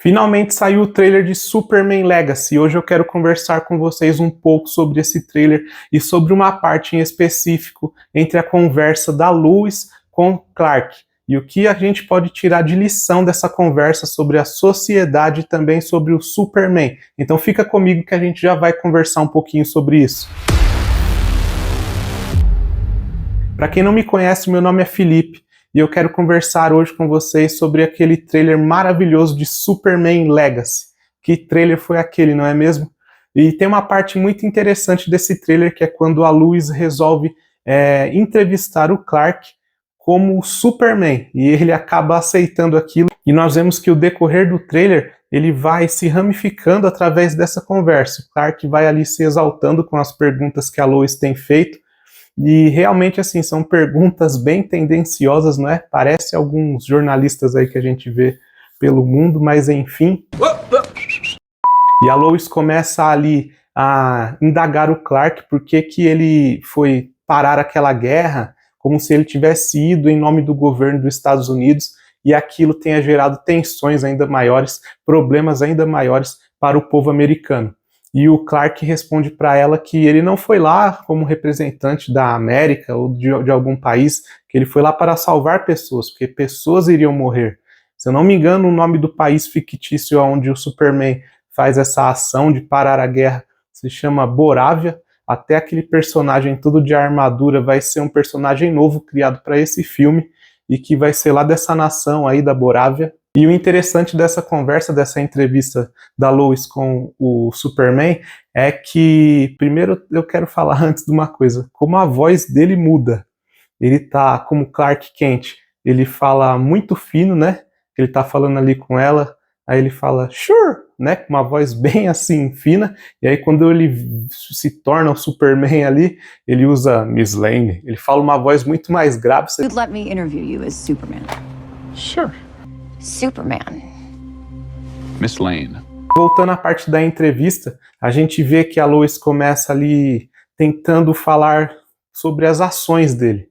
Finalmente saiu o trailer de Superman Legacy. Hoje eu quero conversar com vocês um pouco sobre esse trailer e sobre uma parte em específico entre a conversa da Lois com Clark e o que a gente pode tirar de lição dessa conversa sobre a sociedade e também sobre o Superman. Então fica comigo que a gente já vai conversar um pouquinho sobre isso. Para quem não me conhece, meu nome é Felipe. E eu quero conversar hoje com vocês sobre aquele trailer maravilhoso de Superman Legacy. Que trailer foi aquele, não é mesmo? E tem uma parte muito interessante desse trailer, que é quando a Lois resolve entrevistar o Clark como o Superman. E ele acaba aceitando aquilo. E nós vemos que o decorrer do trailer, ele vai se ramificando através dessa conversa. O Clark vai ali se exaltando com as perguntas que a Lois tem feito. E realmente, assim, são perguntas bem tendenciosas, não é? Parece alguns jornalistas aí que a gente vê pelo mundo, mas enfim. E a Lois começa ali a indagar o Clark por que ele foi parar aquela guerra, como se ele tivesse ido em nome do governo dos Estados Unidos e aquilo tenha gerado tensões ainda maiores, problemas ainda maiores para o povo americano. E o Clark responde para ela que ele não foi lá como representante da América ou de algum país, que ele foi lá para salvar pessoas, porque pessoas iriam morrer. Se eu não me engano, o nome do país fictício onde o Superman faz essa ação de parar a guerra se chama Borávia. Até aquele personagem todo de armadura vai ser um personagem novo criado para esse filme e que vai ser lá dessa nação aí da Borávia. E o interessante dessa conversa, dessa entrevista da Lois com o Superman, é que, primeiro eu quero falar antes de uma coisa, como a voz dele muda. Ele tá como Clark Kent, ele fala muito fino, né? Ele tá falando ali com ela, aí ele fala, sure, né? Com uma voz bem assim, fina, e aí quando ele se torna o Superman ali, ele usa Miss Lane, ele fala uma voz muito mais grave. You'd let me interview you as Superman. Sure. Superman. Miss Lane. Voltando à parte da entrevista, a gente vê que a Lois começa ali tentando falar sobre as ações dele.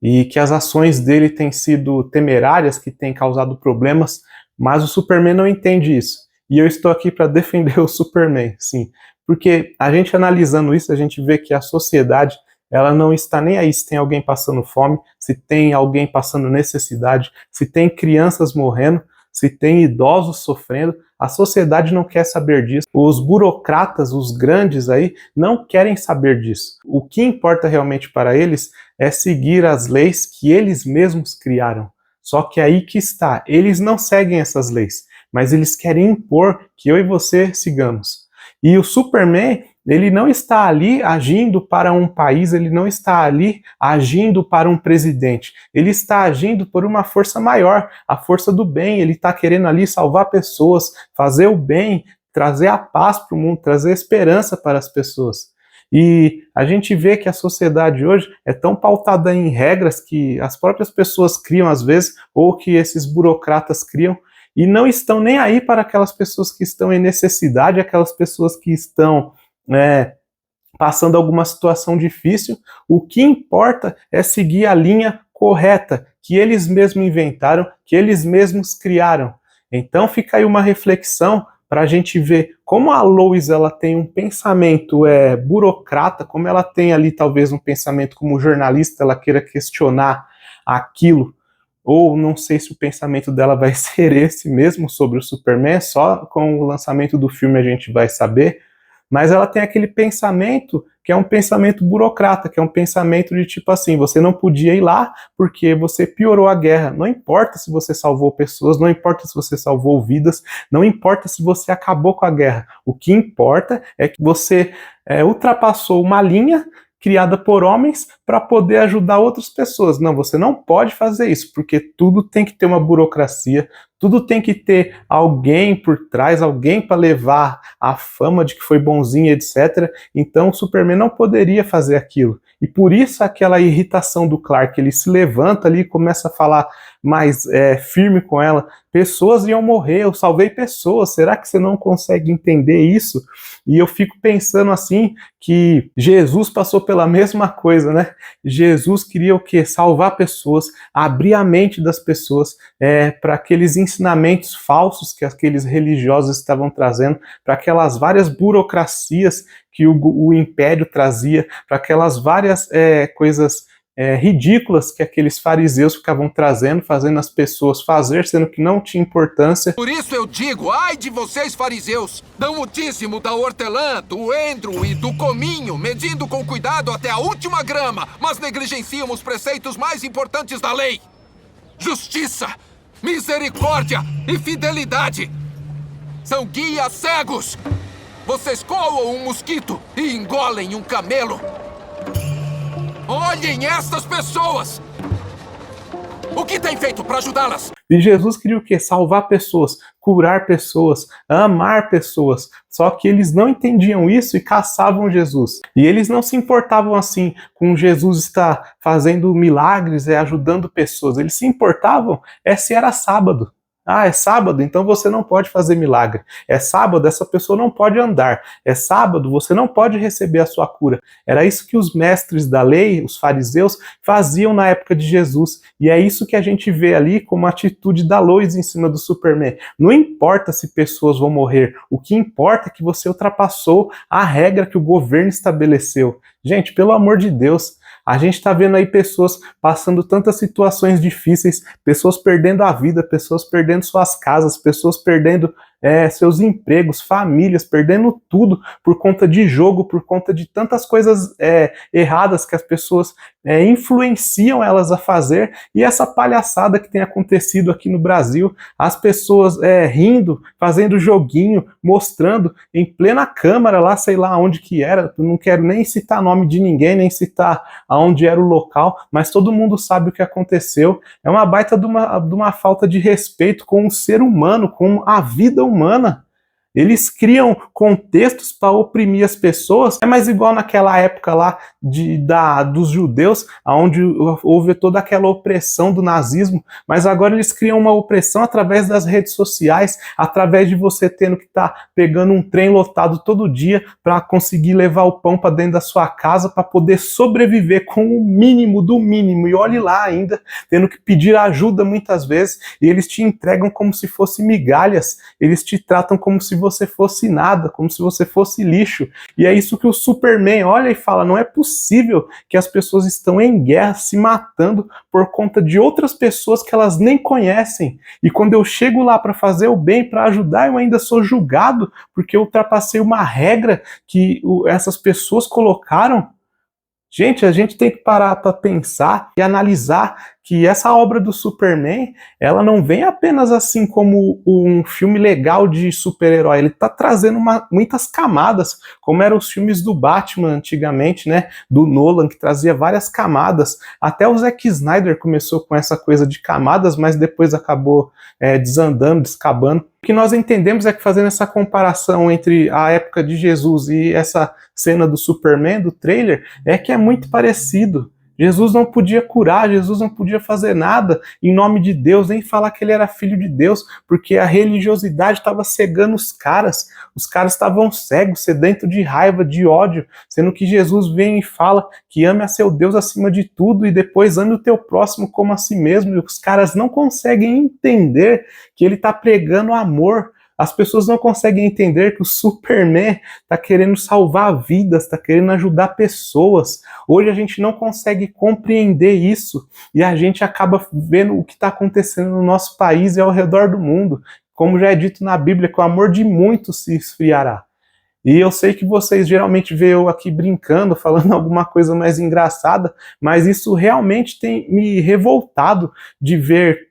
E que as ações dele têm sido temerárias, que têm causado problemas, mas o Superman não entende isso. E eu estou aqui para defender o Superman, sim. Porque a gente analisando isso, a gente vê que a sociedade, ela não está nem aí se tem alguém passando fome, se tem alguém passando necessidade, se tem crianças morrendo, se tem idosos sofrendo. A sociedade não quer saber disso. Os burocratas, os grandes aí, não querem saber disso. O que importa realmente para eles é seguir as leis que eles mesmos criaram. Só que aí que está, eles não seguem essas leis, mas eles querem impor que eu e você sigamos. E o Superman, ele não está ali agindo para um país, ele não está ali agindo para um presidente. Ele está agindo por uma força maior, a força do bem. Ele está querendo ali salvar pessoas, fazer o bem, trazer a paz para o mundo, trazer esperança para as pessoas. E a gente vê que a sociedade hoje é tão pautada em regras que as próprias pessoas criam às vezes, ou que esses burocratas criam, e não estão nem aí para aquelas pessoas que estão em necessidade, aquelas pessoas que estão passando alguma situação difícil. O que importa é seguir a linha correta, que eles mesmos inventaram, que eles mesmos criaram. Então fica aí uma reflexão para a gente ver como a Lois ela tem um pensamento burocrata, como ela tem ali talvez um pensamento como jornalista, ela queira questionar aquilo, ou não sei se o pensamento dela vai ser esse mesmo sobre o Superman, só com o lançamento do filme a gente vai saber. Mas ela tem aquele pensamento que é um pensamento burocrata, que é um pensamento de tipo assim, você não podia ir lá porque você piorou a guerra. Não importa se você salvou pessoas, não importa se você salvou vidas, não importa se você acabou com a guerra. O que importa é que você ultrapassou uma linha criada por homens para poder ajudar outras pessoas. Não, você não pode fazer isso, porque tudo tem que ter uma burocracia, tudo tem que ter alguém por trás, alguém para levar a fama de que foi bonzinho, etc. Então o Superman não poderia fazer aquilo. E por isso aquela irritação do Clark, ele se levanta ali e começa a falar mais firme com ela. Pessoas iam morrer, eu salvei pessoas, será que você não consegue entender isso? E eu fico pensando assim, que Jesus passou pela mesma coisa, né? Jesus queria o quê? Salvar pessoas, abrir a mente das pessoas para que eles ensinamentos falsos que aqueles religiosos estavam trazendo, para aquelas várias burocracias que o império trazia, para aquelas várias coisas ridículas que aqueles fariseus ficavam trazendo, fazendo as pessoas fazer, sendo que não tinha importância. Por isso eu digo, ai de vocês fariseus, dão o dízimo da hortelã, do endro e do cominho, medindo com cuidado até a última grama, mas negligenciam os preceitos mais importantes da lei: justiça, misericórdia e fidelidade. São guias cegos. Vocês coam um mosquito e engolem um camelo. Olhem estas pessoas! O que tem feito para ajudá-las? E Jesus queria o quê? Salvar pessoas, curar pessoas, amar pessoas. Só que eles não entendiam isso e caçavam Jesus. E eles não se importavam assim com Jesus estar fazendo milagres, ajudando pessoas. Eles se importavam se era sábado. Ah, é sábado, então você não pode fazer milagre. É sábado, essa pessoa não pode andar. É sábado, você não pode receber a sua cura. Era isso que os mestres da lei, os fariseus, faziam na época de Jesus. E é isso que a gente vê ali como a atitude da Lois em cima do Superman. Não importa se pessoas vão morrer, o que importa é que você ultrapassou a regra que o governo estabeleceu. Gente, pelo amor de Deus, a gente está vendo aí pessoas passando tantas situações difíceis, pessoas perdendo a vida, pessoas perdendo suas casas, pessoas perdendo seus empregos, famílias, perdendo tudo por conta de jogo, por conta de tantas coisas erradas que as pessoas influenciam elas a fazer, e essa palhaçada que tem acontecido aqui no Brasil, as pessoas rindo, fazendo joguinho, mostrando em plena Câmara lá, sei lá onde que era, eu não quero nem citar nome de ninguém, nem citar aonde era o local, mas todo mundo sabe o que aconteceu. É uma baita de uma falta de respeito com o ser humano, com a vida humana. Eles criam contextos para oprimir as pessoas. É mais igual naquela época lá dos judeus, onde houve toda aquela opressão do nazismo, mas agora eles criam uma opressão através das redes sociais, através de você tendo que estar pegando um trem lotado todo dia para conseguir levar o pão para dentro da sua casa para poder sobreviver com o mínimo do mínimo. E olhe lá ainda, tendo que pedir ajuda muitas vezes, e eles te entregam como se fosse migalhas, eles te tratam como se você fosse nada, como se você fosse lixo. E é isso que o Superman olha e fala: não é possível que as pessoas estão em guerra, se matando por conta de outras pessoas que elas nem conhecem. E quando eu chego lá para fazer o bem, para ajudar, eu ainda sou julgado porque eu ultrapassei uma regra que essas pessoas colocaram. Gente, a gente tem que parar para pensar e analisar que essa obra do Superman, ela não vem apenas assim como um filme legal de super-herói, ele está trazendo muitas camadas, como eram os filmes do Batman antigamente, né, do Nolan, que trazia várias camadas. Até o Zack Snyder começou com essa coisa de camadas, mas depois acabou desandando, descabando. O que nós entendemos é que, fazendo essa comparação entre a época de Jesus e essa cena do Superman, do trailer, é que é muito parecido. Jesus não podia curar, Jesus não podia fazer nada em nome de Deus, nem falar que ele era filho de Deus, porque a religiosidade estava cegando os caras estavam cegos, sedentos de raiva, de ódio, sendo que Jesus vem e fala que ame a seu Deus acima de tudo e depois ame o teu próximo como a si mesmo, e os caras não conseguem entender que ele está pregando amor. As pessoas não conseguem entender que o Superman está querendo salvar vidas, está querendo ajudar pessoas. Hoje a gente não consegue compreender isso e a gente acaba vendo o que está acontecendo no nosso país e ao redor do mundo. Como já é dito na Bíblia, que o amor de muitos se esfriará. E eu sei que vocês geralmente veem eu aqui brincando, falando alguma coisa mais engraçada, mas isso realmente tem me revoltado de ver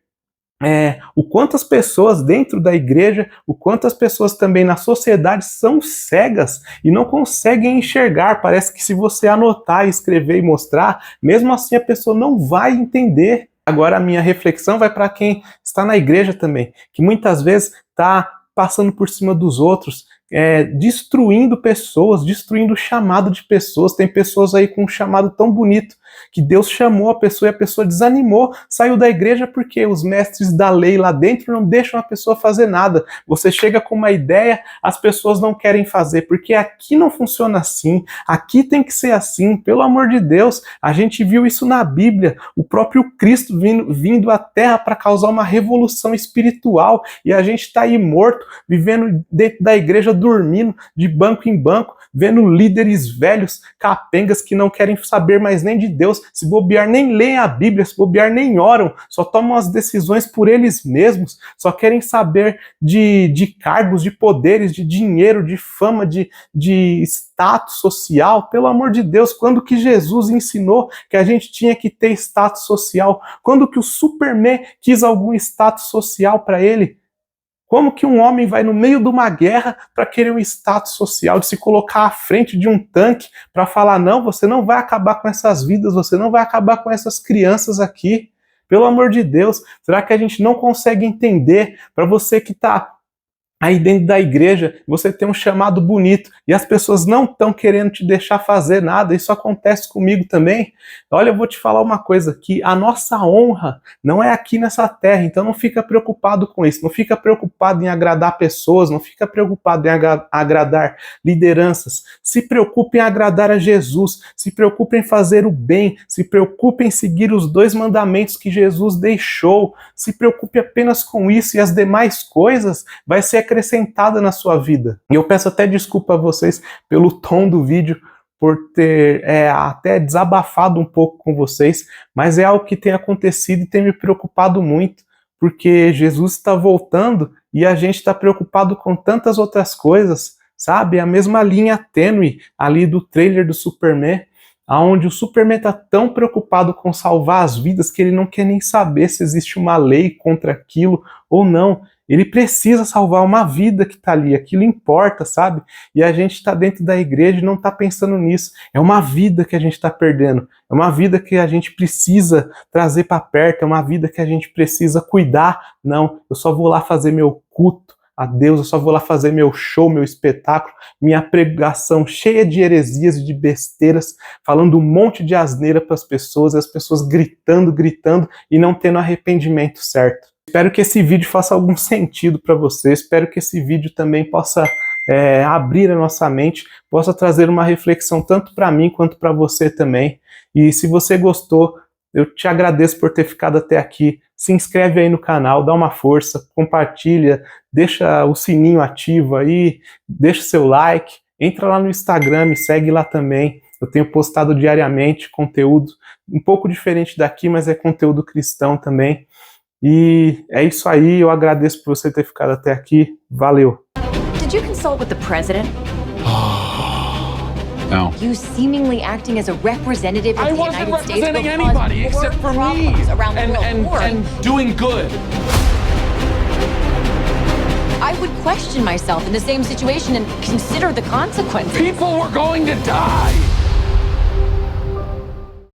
o quanto as pessoas dentro da igreja, o quanto as pessoas também na sociedade são cegas e não conseguem enxergar. Parece que se você anotar, escrever e mostrar, mesmo assim a pessoa não vai entender. Agora a minha reflexão vai para quem está na igreja também, que muitas vezes está passando por cima dos outros, destruindo pessoas, destruindo o chamado de pessoas. Tem pessoas aí com um chamado tão bonito, que Deus chamou a pessoa e a pessoa desanimou, saiu da igreja porque os mestres da lei lá dentro não deixam a pessoa fazer nada. Você chega com uma ideia, as pessoas não querem fazer, porque aqui não funciona assim, aqui tem que ser assim, pelo amor de Deus. A gente viu isso na Bíblia, o próprio Cristo vindo à Terra para causar uma revolução espiritual, e a gente está aí morto, vivendo dentro da igreja, dormindo de banco em banco, vendo líderes velhos, capengas, que não querem saber mais nem de Deus, se bobear nem leem a Bíblia, se bobear nem oram, só tomam as decisões por eles mesmos, só querem saber de cargos, de poderes, de dinheiro, de fama, de status social. Pelo amor de Deus, quando que Jesus ensinou que a gente tinha que ter status social? Quando que o Superman quis algum status social para ele? Como que um homem vai no meio de uma guerra para querer um status social, de se colocar à frente de um tanque para falar, não, você não vai acabar com essas vidas, você não vai acabar com essas crianças aqui? Pelo amor de Deus, será que a gente não consegue entender? Para você que está aí dentro da igreja, você tem um chamado bonito e as pessoas não estão querendo te deixar fazer nada. Isso acontece comigo também. Olha, eu vou te falar uma coisa, que a nossa honra não é aqui nessa terra, então não fica preocupado com isso, não fica preocupado em agradar pessoas, não fica preocupado em agradar lideranças. Se preocupe em agradar a Jesus, se preocupe em fazer o bem, se preocupe em seguir os 2 mandamentos que Jesus deixou, se preocupe apenas com isso, e as demais coisas vai ser acrescentada na sua vida. E eu peço até desculpa a vocês pelo tom do vídeo, por ter até desabafado um pouco com vocês, mas é algo que tem acontecido e tem me preocupado muito, porque Jesus está voltando e a gente está preocupado com tantas outras coisas, sabe? A mesma linha tênue ali do trailer do Superman, onde o Superman está tão preocupado com salvar as vidas que ele não quer nem saber se existe uma lei contra aquilo ou não. Ele precisa salvar uma vida que está ali, aquilo importa, sabe? E a gente está dentro da igreja e não está pensando nisso. É uma vida que a gente está perdendo, é uma vida que a gente precisa trazer para perto, é uma vida que a gente precisa cuidar. Não, eu só vou lá fazer meu culto a Deus, eu só vou lá fazer meu show, meu espetáculo, minha pregação cheia de heresias e de besteiras, falando um monte de asneira para as pessoas, e as pessoas gritando e não tendo arrependimento certo. Espero que esse vídeo faça algum sentido para você, espero que esse vídeo também possa abrir a nossa mente, possa trazer uma reflexão tanto para mim quanto para você também. E se você gostou, eu te agradeço por ter ficado até aqui. Se inscreve aí no canal, dá uma força, compartilha, deixa o sininho ativo aí, deixa seu like, entra lá no Instagram, me segue lá também. Eu tenho postado diariamente conteúdo um pouco diferente daqui, mas é conteúdo cristão também. E é isso aí, eu agradeço por você ter ficado até aqui. Valeu! Did you consult with the president? No. You seemingly acting as a representative of I the wasn't United States representing will cause anybody more except for me problems around the world. and doing good. I would question myself in the same situation and consider the consequences. People were going to die.